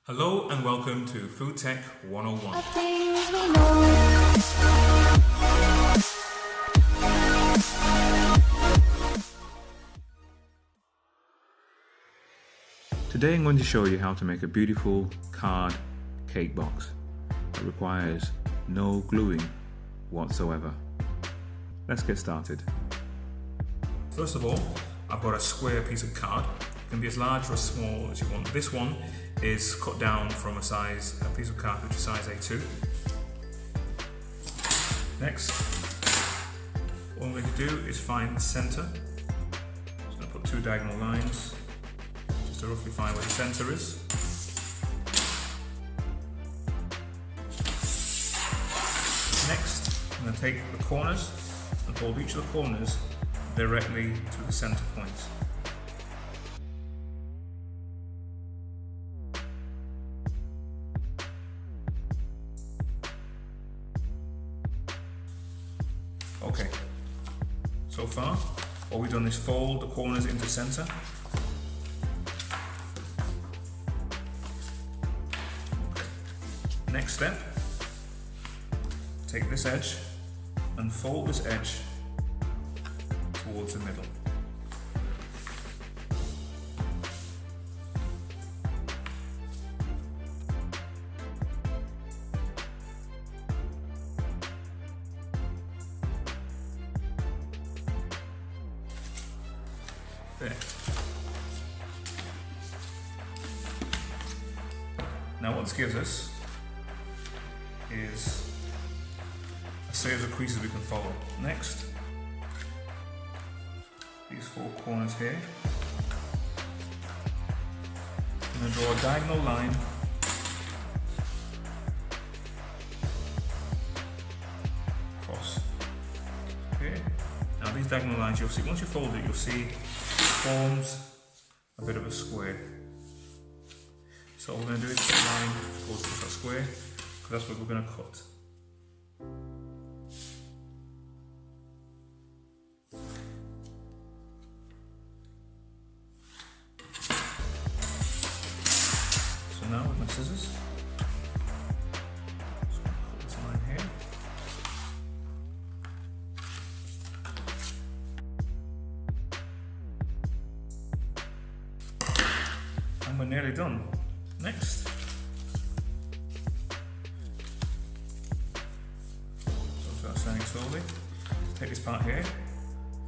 Hello and welcome to Food Tech 101. Today I'm going to show you how to make a beautiful card cake box that requires no gluing whatsoever. Let's get started. First of all, I've got a square piece of card. It can be as large or as small as you want. This one is cut down from a piece of card which is size A2. Next, what I'm going to do is find the center. So I'm going to put two diagonal lines just to roughly find where the center is. Next, I'm going to take the corners and fold each of the corners directly to the center point. Okay, so far all we've done is fold the corners into center. Okay. Next step, take this edge and fold this edge towards the middle. There. Now what this gives us is a series of creases we can follow. Next, these four corners here. I'm going to draw a diagonal line across here. Now these diagonal lines, you'll see, once you fold it, you'll see forms a bit of a square. So all we're going to do is put a line that goes across that square, because that's what we're going to cut. So now with my scissors, just going to cut this line here. And we're nearly done. Next, so start standing slowly. Take this part here,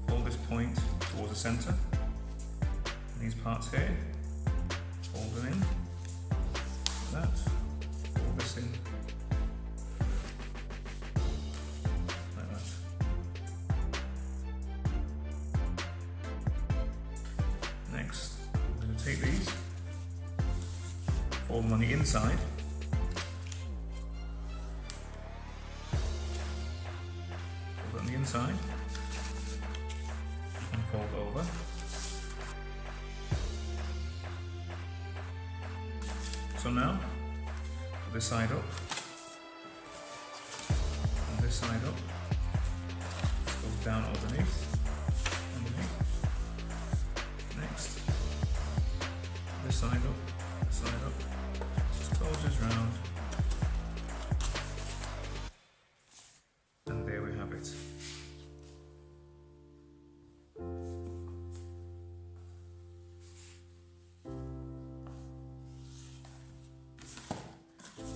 fold this point towards the center. And these parts here, fold them in, like that. Fold this in, like that. Next, I'm going to take these, fold them on the inside, fold it on the inside, and fold over. So now, put this side up, and this side up, this goes down underneath. Next, this side up, this side up. Closes round, and there we have it.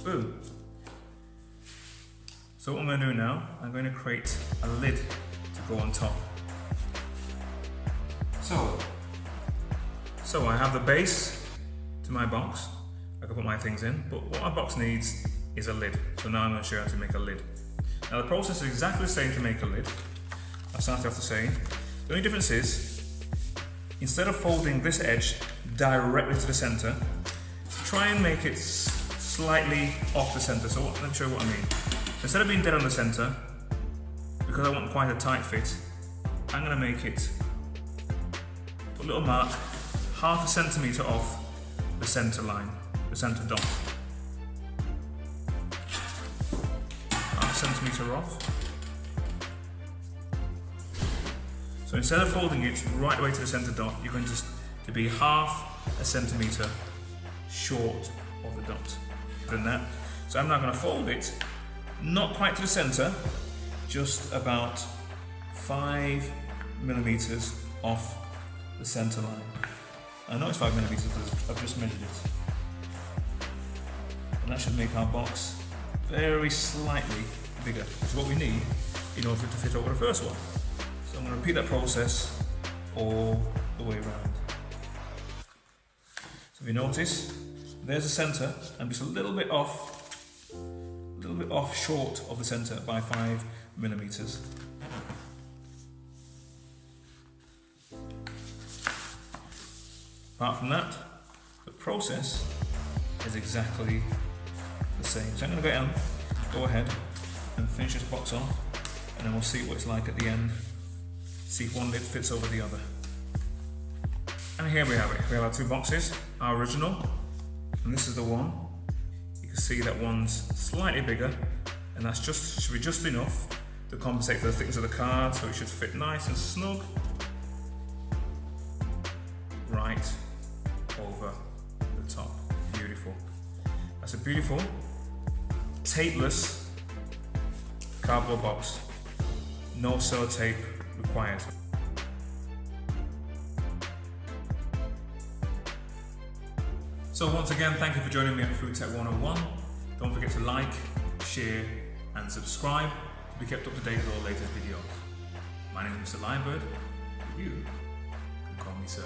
Boom. So what I'm going to do now, I'm going to create a lid to go on top. So I have the base to my box. I can put my things in, but what my box needs is a lid. So now I'm going to show you how to make a lid. Now the process is exactly the same to make a lid. I've started off the same. The only difference is, instead of folding this edge directly to the center, try and make it slightly off the center. So let me show you what I mean. Instead of being dead on the center, because I want quite a tight fit, I'm going to make it, put a little mark, 1/2 centimeter off the center line. The center dot. 1/2 centimeter off. So instead of folding it right away to the center dot, you're going to be 1/2 centimeter short of the dot. Done that. So I'm now going to fold it, not quite to the centre, just about 5 millimeters off the centre line. I know it's 5 millimeters because I've just measured it. And that should make our box very slightly bigger, which is what we need in order for it to fit over the first one. So I'm going to repeat that process all the way around. So if you notice, there's the centre. I'm just a little bit off short of the centre by 5 millimeters. Apart from that, the process is exactly the same. So I'm going to go ahead and finish this box off, and then we'll see what it's like at the end. See if one lid fits over the other. And here we have it. We have our two boxes, our original, and this is the one. You can see that one's slightly bigger, and that's should be just enough to compensate for the thickness of the card, so it should fit nice and snug right over the top. Beautiful. That's a beautiful tapeless cardboard box. No sellotape required. So once again, thank you for joining me on Food Tech 101. Don't forget to like, share and subscribe to be kept up to date with all the latest videos. My name is Mr. Lionbird. You can call me sir.